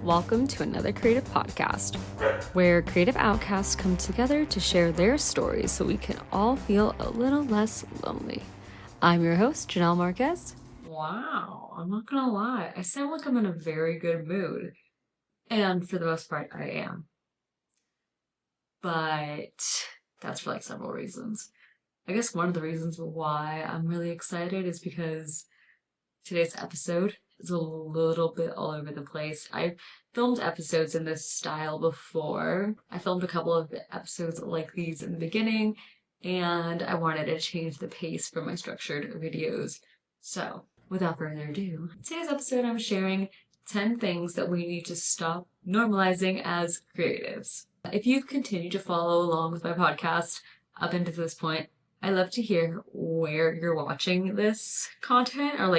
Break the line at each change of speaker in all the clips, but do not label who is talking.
Welcome to another Creative Podcast, where creative outcasts come together to share their stories so we can all feel a little less lonely. I'm your host, Janelle Marquez. Wow, I'm not gonna lie, I sound like I'm in a very good mood. And for the most part, I am. But that's for several reasons. I guess one of the reasons why I'm really excited is because today's episode is a little bit all over the place. I've filmed episodes in this style before. I filmed a couple of episodes like these in the beginning, and I wanted to change the pace for my structured videos. So, without further ado, today's episode I'm sharing 10 things that we need to stop normalizing as creatives. If you've continued to follow along with my podcast up until this point, I'd love to hear where you're watching this content or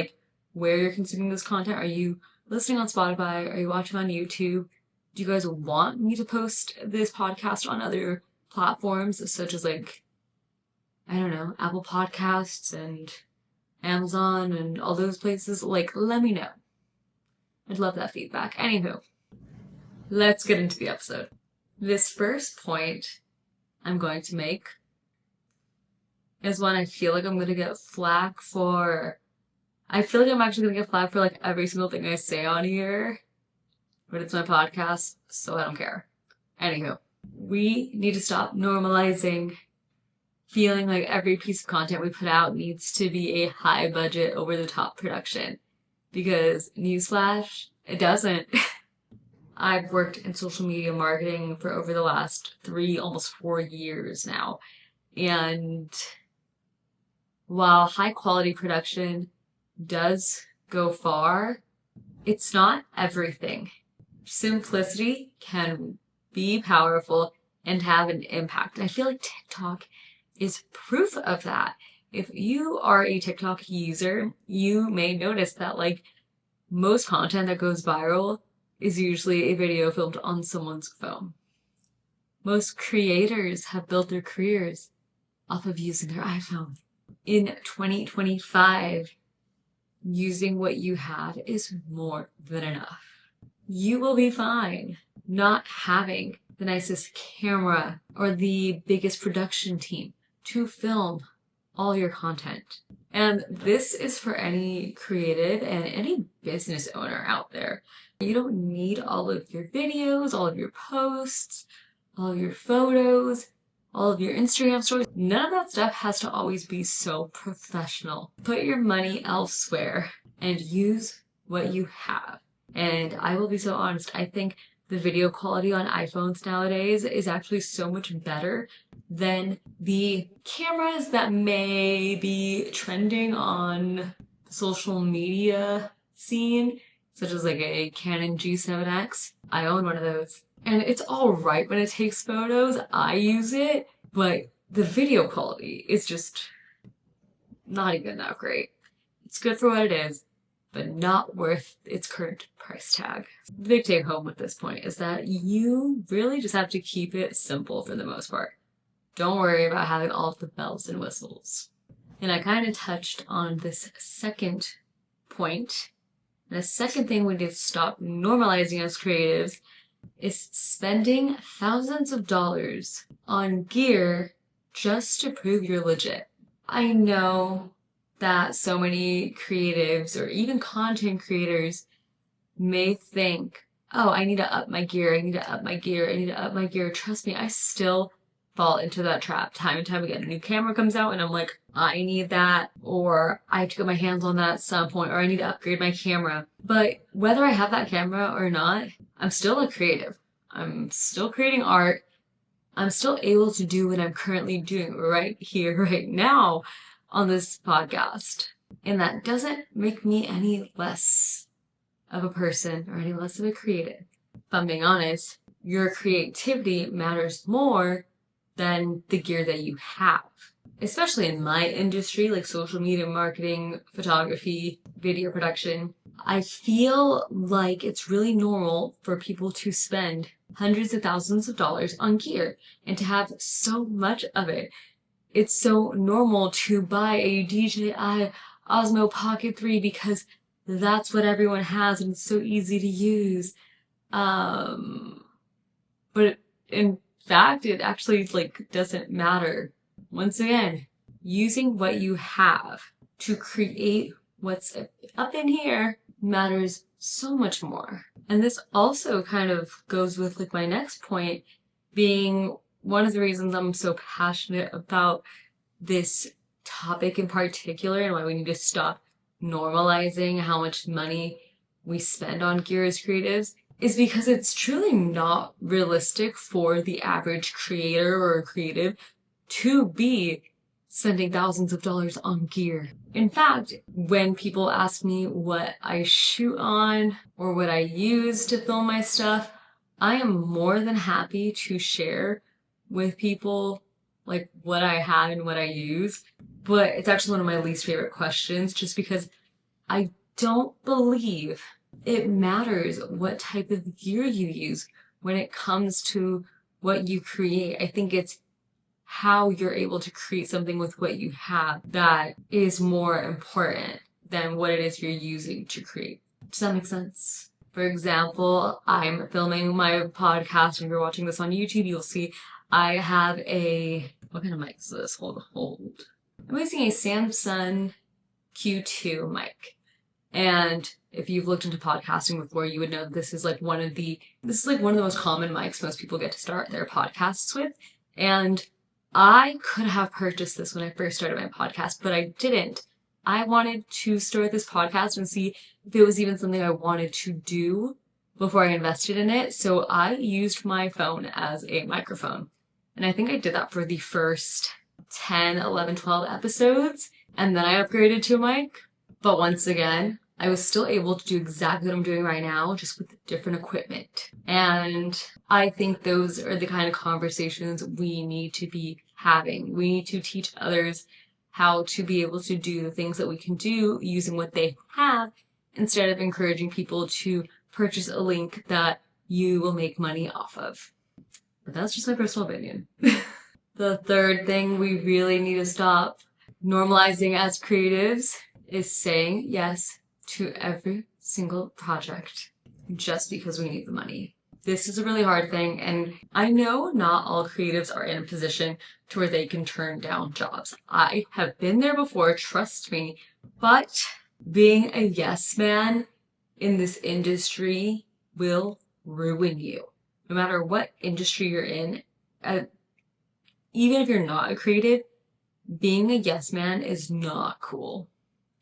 where you're consuming this content. Are you listening on Spotify? Are you watching on YouTube? Do you guys want me to post this podcast on other platforms such as Apple Podcasts and Amazon and all those places? Let me know. I'd love that feedback. Anywho, let's get into the episode. This first point I'm going to make is one I feel like I'm going to get flack for. I feel like I'm actually going to get flack for every single thing I say on here, but it's my podcast, so I don't care. Anywho, we need to stop normalizing feeling like every piece of content we put out needs to be a high budget, over the top production. Because, newsflash, it doesn't. I've worked in social media marketing for over the last 3, almost 4 years now. And while high quality production does go far, it's not everything. Simplicity can be powerful and have an impact. I feel like TikTok is proof of that. If you are a TikTok user, you may notice that most content that goes viral is usually a video filmed on someone's phone. Most creators have built their careers off of using their iPhone. In 2025, using what you have is more than enough. You will be fine not having the nicest camera or the biggest production team to film all your content. And this is for any creative and any business owner out there. You don't need all of your videos, all of your posts, all of your photos, all of your Instagram stories. None of that stuff has to always be so professional. Put your money elsewhere and use what you have. And I will be so honest, I think the video quality on iPhones nowadays is actually so much better than the cameras that may be trending on the social media scene, such as a Canon G7X. I own one of those. And it's all right when it takes photos. I use it, but the video quality is just not even that great. It's good for what it is, but not worth its current price tag. The big take home with this point is that you really just have to keep it simple for the most part. Don't worry about having all of the bells and whistles. And I kind of touched on this second point. And the second thing we need to stop normalizing as creatives is spending thousands of dollars on gear just to prove you're legit. I know that so many creatives or even content creators may think, oh, I need to up my gear, I need to up my gear, I need to up my gear. Trust me, I still fall into that trap time and time again. A new camera comes out and I'm like, I need that, or I have to get my hands on that at some point, or I need to upgrade my camera. But whether I have that camera or not, I'm still a creative. I'm still creating art. I'm still able to do what I'm currently doing right here, right now on this podcast. And that doesn't make me any less of a person or any less of a creative. If I'm being honest, your creativity matters more than the gear that you have. Especially in my industry, like social media marketing, photography, video production, I feel like it's really normal for people to spend hundreds of thousands of dollars on gear and to have so much of it. It's so normal to buy a DJI Osmo Pocket 3 because that's what everyone has and it's so easy to use. But in fact, it actually doesn't matter. Once again, using what you have to create what's up in here matters so much more. And this also kind of goes with my next point, being one of the reasons I'm so passionate about this topic in particular and why we need to stop normalizing how much money we spend on gear as creatives is because it's truly not realistic for the average creator or creative to be spending thousands of dollars on gear. In fact, when people ask me what I shoot on or what I use to film my stuff, I am more than happy to share with people what I have and what I use. But it's actually one of my least favorite questions just because I don't believe it matters what type of gear you use when it comes to what you create. I think it's how you're able to create something with what you have that is more important than what it is you're using to create. Does that make sense? For example, I'm filming my podcast, and if you're watching this on YouTube, you'll see I have what kind of mic is this? Hold. I'm using a Samsung Q2 mic. And if you've looked into podcasting before, you would know this is one of the most common mics most people get to start their podcasts with. And I could have purchased this when I first started my podcast, but I didn't. I wanted to start this podcast and see if it was even something I wanted to do before I invested in it. So I used my phone as a microphone. And I think I did that for the first 10, 11, 12 episodes. And then I upgraded to a mic. But once again, I was still able to do exactly what I'm doing right now, just with different equipment. And I think those are the kind of conversations we need to be having. We need to teach others how to be able to do the things that we can do using what they have, instead of encouraging people to purchase a link that you will make money off of. But that's just my personal opinion. The third thing we really need to stop normalizing as creatives is saying yes to every single project just because we need the money. This is a really hard thing, and I know not all creatives are in a position to where they can turn down jobs. I have been there before, trust me, but being a yes man in this industry will ruin you. No matter what industry you're in, even if you're not a creative, being a yes man is not cool.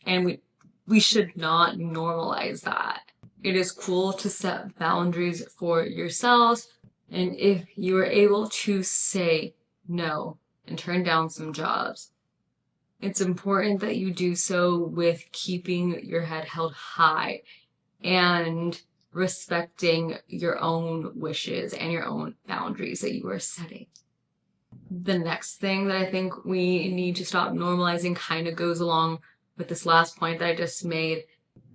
And we should not normalize that. It is cool to set boundaries for yourselves. And if you are able to say no and turn down some jobs, it's important that you do so with keeping your head held high and respecting your own wishes and your own boundaries that you are setting. The next thing that I think we need to stop normalizing kind of goes along with this last point that I just made,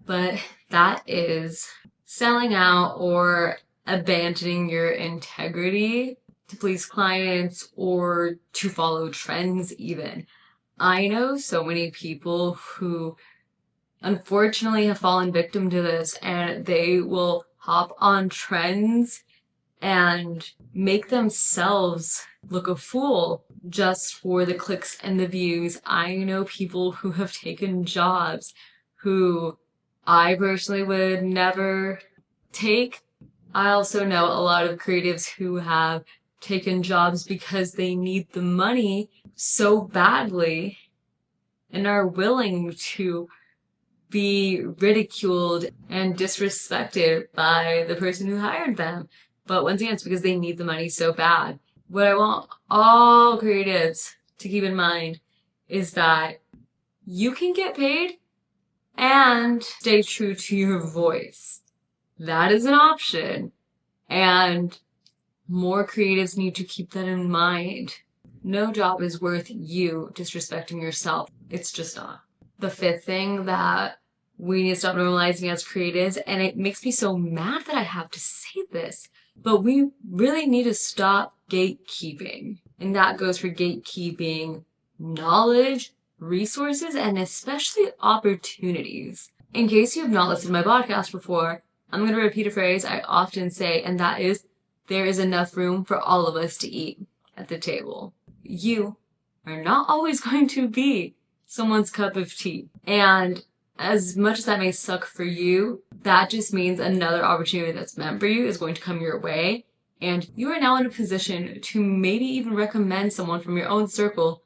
but that is selling out or abandoning your integrity to please clients or to follow trends even. I know so many people who unfortunately have fallen victim to this, and they will hop on trends and make themselves look a fool just for the clicks and the views. I know people who have taken jobs who I personally would never take. I also know a lot of creatives who have taken jobs because they need the money so badly and are willing to be ridiculed and disrespected by the person who hired them. But once again, it's because they need the money so bad. What I want all creatives to keep in mind is that you can get paid and stay true to your voice. That is an option. And more creatives need to keep that in mind. No job is worth you disrespecting yourself. It's just not. The fifth thing that we need to stop normalizing as creatives, and it makes me so mad that I have to say this, but we really need to stop gatekeeping. And that goes for gatekeeping knowledge, resources, and especially opportunities. In case you have not listened to my podcast before, I'm going to repeat a phrase I often say, and that is, there is enough room for all of us to eat at the table. You are not always going to be someone's cup of tea. And as much as that may suck for you, that just means another opportunity that's meant for you is going to come your way. And you are now in a position to maybe even recommend someone from your own circle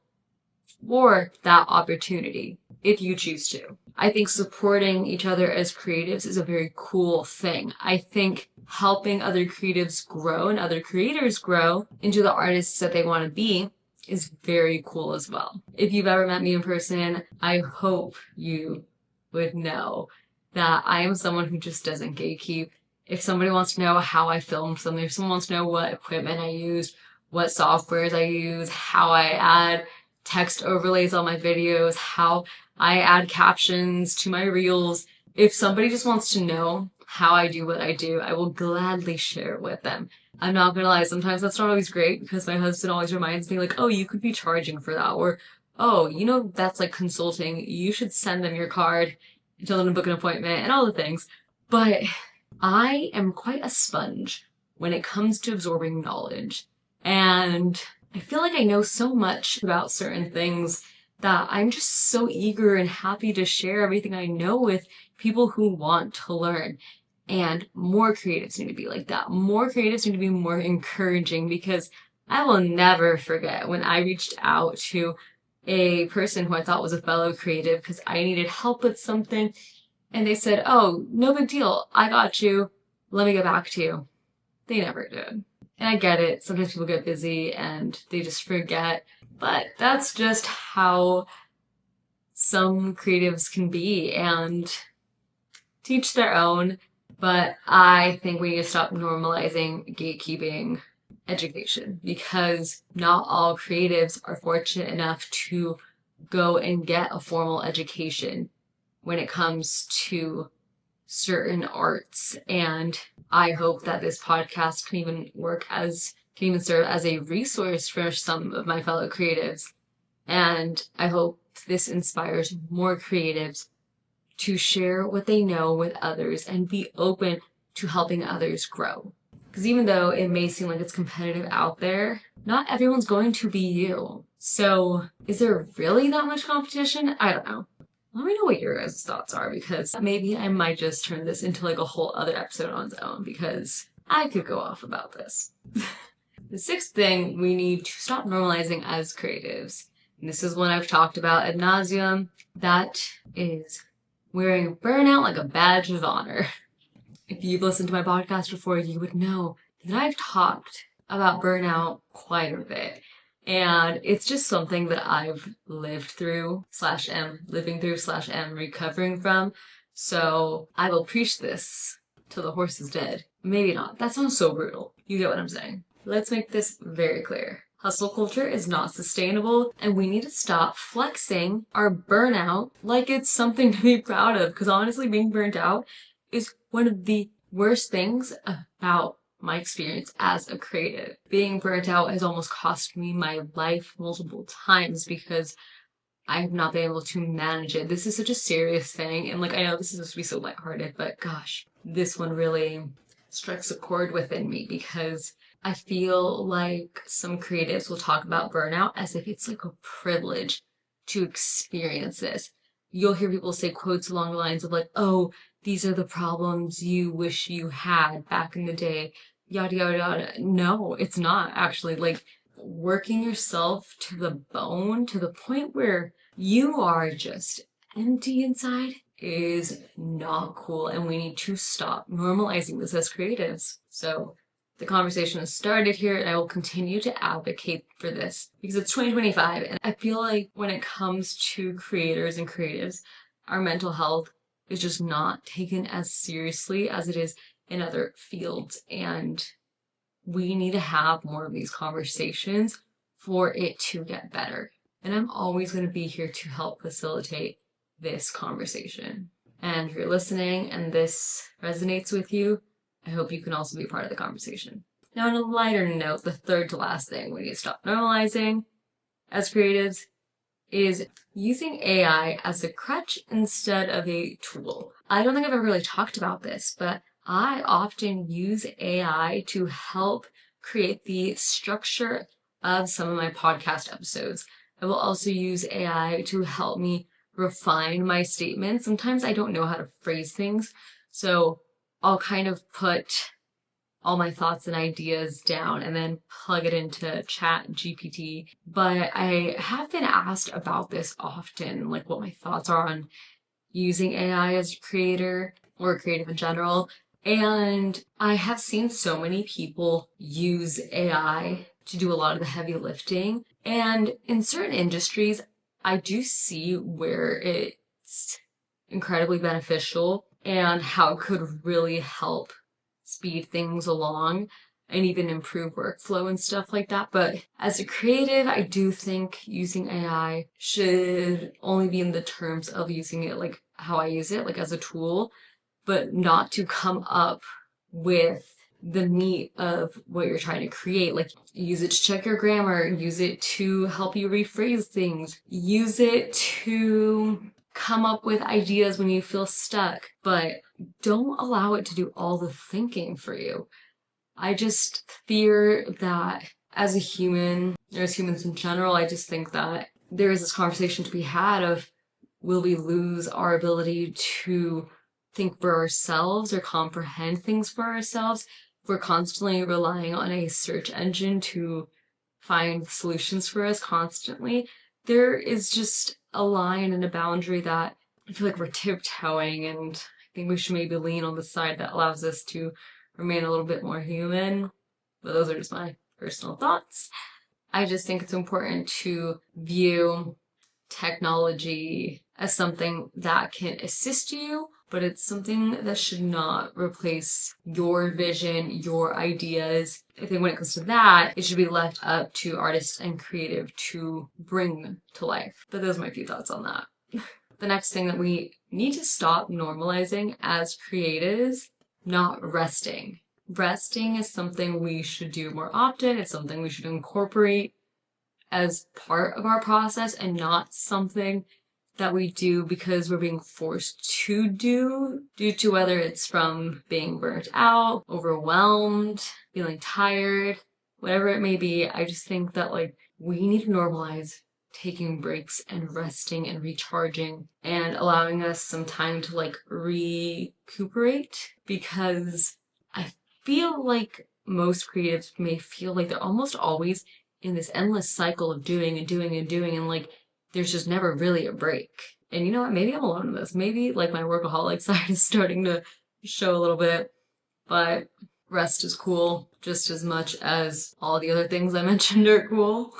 for that opportunity, if you choose to. I think supporting each other as creatives is a very cool thing. I think helping other creatives grow and other creators grow into the artists that they want to be is very cool as well. If you've ever met me in person, I hope you would know that I am someone who just doesn't gatekeep. If somebody wants to know how I filmed something, if someone wants to know what equipment I used, what softwares I use, how I add text overlays on my videos, how I add captions to my reels, if somebody just wants to know how I do what I do, I will gladly share it with them. I'm not gonna lie, sometimes that's not always great because my husband always reminds me like, oh, you could be charging for that, or oh, you know, that's like consulting. You should send them your card and tell them to book an appointment and all the things. But I am quite a sponge when it comes to absorbing knowledge. And I feel like I know so much about certain things that I'm just so eager and happy to share everything I know with people who want to learn. And more creatives need to be like that. More creatives need to be more encouraging, because I will never forget when I reached out to a person who I thought was a fellow creative because I needed help with something. And they said, oh, no big deal. I got you. Let me get back to you. They never did. And I get it. Sometimes people get busy and they just forget. But that's just how some creatives can be, and teach their own. But I think we need to stop normalizing gatekeeping education, because not all creatives are fortunate enough to go and get a formal education when it comes to certain arts. And I hope that this podcast can even serve as a resource for some of my fellow creatives. And I hope this inspires more creatives to share what they know with others and be open to helping others grow. Because even though it may seem like it's competitive out there, not everyone's going to be you. So is there really that much competition? I don't know. Let me know what your guys' thoughts are, because maybe I might just turn this into like a whole other episode on its own, because I could go off about this. The sixth thing we need to stop normalizing as creatives, and this is one I've talked about ad nauseum, that is wearing burnout like a badge of honor. If you've listened to my podcast before, you would know that I've talked about burnout quite a bit. And it's just something that I've lived through /am living through /am recovering from. So I will preach this till the horse is dead. Maybe not. That sounds so brutal. You get what I'm saying. Let's make this very clear. Hustle culture is not sustainable, and we need to stop flexing our burnout like it's something to be proud of. Because honestly, being burnt out is one of the worst things about my experience as a creative. Being burnt out has almost cost me my life multiple times because I have not been able to manage it. This is such a serious thing, and like, I know this is supposed to be so lighthearted, but gosh, this one really strikes a chord within me, because I feel like some creatives will talk about burnout as if it's like a privilege to experience this. You'll hear people say quotes along the lines of like, oh, these are the problems you wish you had back in the day, yada, yada, yada. No, it's not actually. Like, working yourself to the bone, to the point where you are just empty inside, is not cool. And we need to stop normalizing this as creatives. So the conversation has started here, and I will continue to advocate for this because it's 2025. And I feel like when it comes to creators and creatives, our mental health is just not taken as seriously as it is in other fields. And we need to have more of these conversations for it to get better. And I'm always going to be here to help facilitate this conversation. And if you're listening and this resonates with you, I hope you can also be part of the conversation. Now, on a lighter note, the third to last thing we need to stop normalizing as creatives is using AI as a crutch instead of a tool. I don't think I've ever really talked about this, but I often use AI to help create the structure of some of my podcast episodes. I will also use AI to help me refine my statements. Sometimes I don't know how to phrase things, so I'll kind of put all my thoughts and ideas down and then plug it into Chat GPT. But I have been asked about this often, like what my thoughts are on using AI as a creator or creative in general. And I have seen so many people use AI to do a lot of the heavy lifting. And in certain industries, I do see where it's incredibly beneficial and how it could really help speed things along and even improve workflow and stuff like that. But as a creative, I do think using AI should only be in the terms of using it like how I use it, like as a tool, but not to come up with the meat of what you're trying to create. Like, use it to check your grammar, use it to help you rephrase things, use it to come up with ideas when you feel stuck, but don't allow it to do all the thinking for you. I just fear that as a human, or as humans in general, I just think that there is this conversation to be had of, will we lose our ability to think for ourselves or comprehend things for ourselves if we're constantly relying on a search engine to find solutions for us constantly? There is just a line and a boundary that I feel like we're tiptoeing, and I think we should maybe lean on the side that allows us to remain a little bit more human. But those are just my personal thoughts. I just think it's important to view technology as something that can assist you, but it's something that should not replace your vision, your ideas. I think when it comes to that, it should be left up to artists and creative to bring to life. But those are my few thoughts on that. The next thing that we need to stop normalizing as creatives, not resting. Resting is something we should do more often. It's something we should incorporate as part of our process and not something that we do because we're being forced to do, due to whether it's from being burnt out, overwhelmed, feeling tired, whatever it may be. I just think that we need to normalize taking breaks and resting and recharging and allowing us some time to recuperate, because I feel like most creatives may feel like they're almost always in this endless cycle of doing and doing and doing, and there's just never really a break. And you know what? Maybe I'm alone in this. Maybe my workaholic side is starting to show a little bit, but rest is cool just as much as all the other things I mentioned are cool.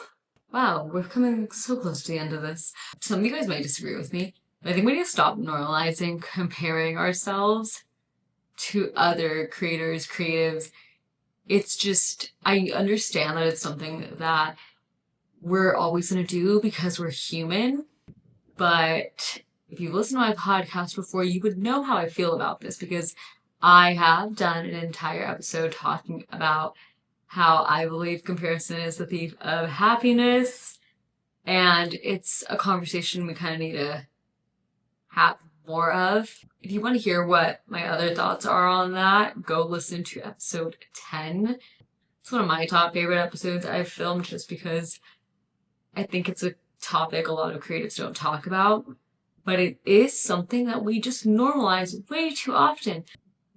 Wow, we're coming so close to the end of this. Some of you guys might disagree with me, but I think we need to stop normalizing comparing ourselves to other creators, creatives. It's just, I understand that it's something that we're always going to do because we're human, but if you've listened to my podcast before, you would know how I feel about this, because I have done an entire episode talking about how I believe comparison is the thief of happiness, and it's a conversation we kind of need to have more of. If you want to hear what my other thoughts are on that, go listen to episode 10. It's one of my top favorite episodes I've filmed, just because I think it's a topic a lot of creatives don't talk about, but it is something that we just normalize way too often.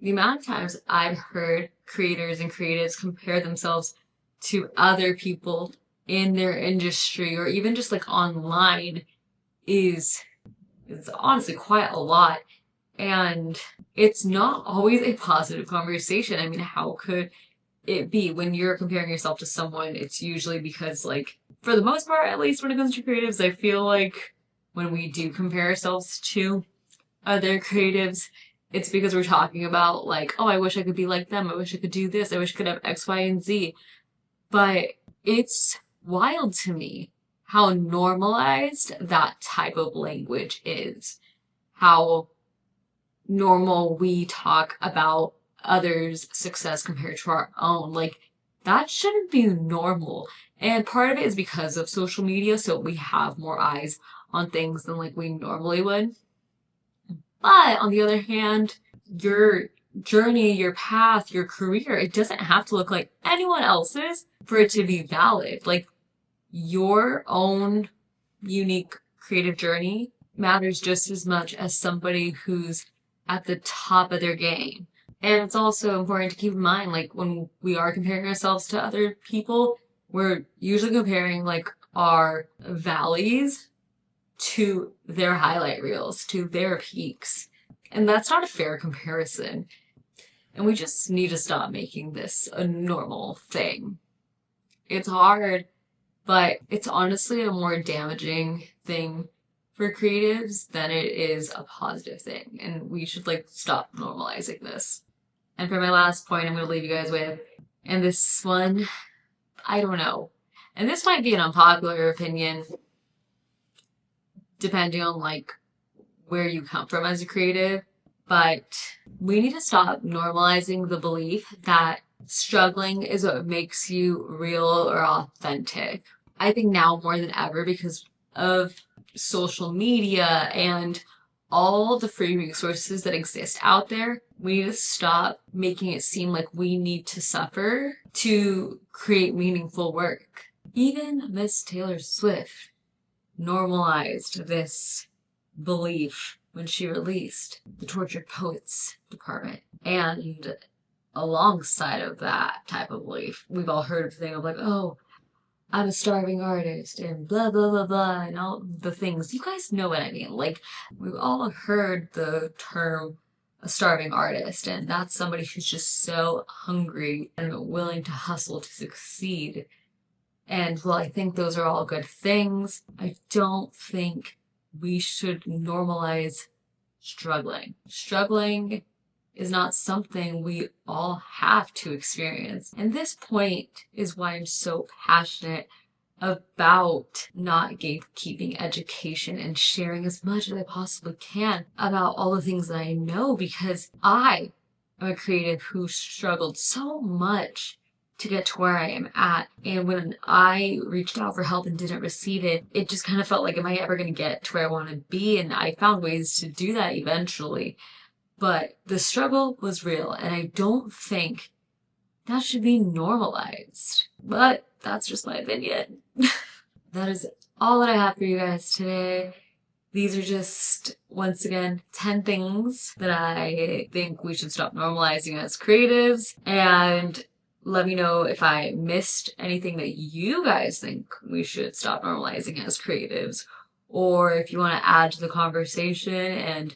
The amount of times I've heard creators and creatives compare themselves to other people in their industry or even just online is honestly quite a lot. And it's not always a positive conversation. I mean, how could it be? When you're comparing yourself to someone, it's usually because for the most part, at least when it comes to creatives, I feel like when we do compare ourselves to other creatives, it's because we're talking about oh, I wish I could be like them. I wish I could do this. I wish I could have X, Y, and Z. But it's wild to me how normalized that type of language is. How normal we talk about others' success compared to our own. That shouldn't be normal. And part of it is because of social media, so we have more eyes on things than we normally would. But on the other hand, you're journey, your path, your career, it doesn't have to look like anyone else's for it to be valid. Like, your own unique creative journey matters just as much as somebody who's at the top of their game. And it's also important to keep in mind, like, when we are comparing ourselves to other people, we're usually comparing, like, our valleys to their highlight reels, to their peaks. And that's not a fair comparison. And we just need to stop making this a normal thing. It's hard, but it's honestly a more damaging thing for creatives than it is a positive thing. And we should, like, stop normalizing this. And for my last point, I'm going to leave you guys with, and this one, I don't know. And this might be an unpopular opinion, depending on, like, where you come from as a creative, but we need to stop normalizing the belief that struggling is what makes you real or authentic. I think now more than ever, because of social media and all the free resources that exist out there, we need to stop making it seem like we need to suffer to create meaningful work. Even Miss Taylor Swift normalized this belief when she released the Tortured Poets Department. And alongside of that type of belief, we've all heard the thing of, like, oh, I'm a starving artist and blah, blah, blah, blah, and all the things. You guys know what I mean. Like, we've all heard the term a starving artist, and that's somebody who's just so hungry and willing to hustle to succeed. And while I think those are all good things, I don't think we should normalize struggling. Struggling is not something we all have to experience. And this point is why I'm so passionate about not gatekeeping education and sharing as much as I possibly can about all the things that I know, because I am a creative who struggled so much to get to where I am at. And when I reached out for help and didn't receive it, it just kind of felt like, am I ever going to get to where I want to be? And I found ways to do that eventually. But the struggle was real, and I don't think that should be normalized. But that's just my opinion. That is all that I have for you guys today. These are just, once again, 10 things that I think we should stop normalizing as creatives. And let me know if I missed anything that you guys think we should stop normalizing as creatives, or if you want to add to the conversation and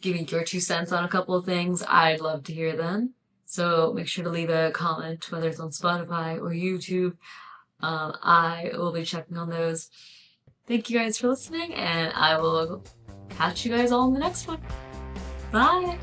give me your 2 cents on a couple of things, I'd love to hear them. So make sure to leave a comment, whether it's on Spotify or YouTube. I will be checking on those. Thank you guys for listening, and I will catch you guys all in the next one. Bye!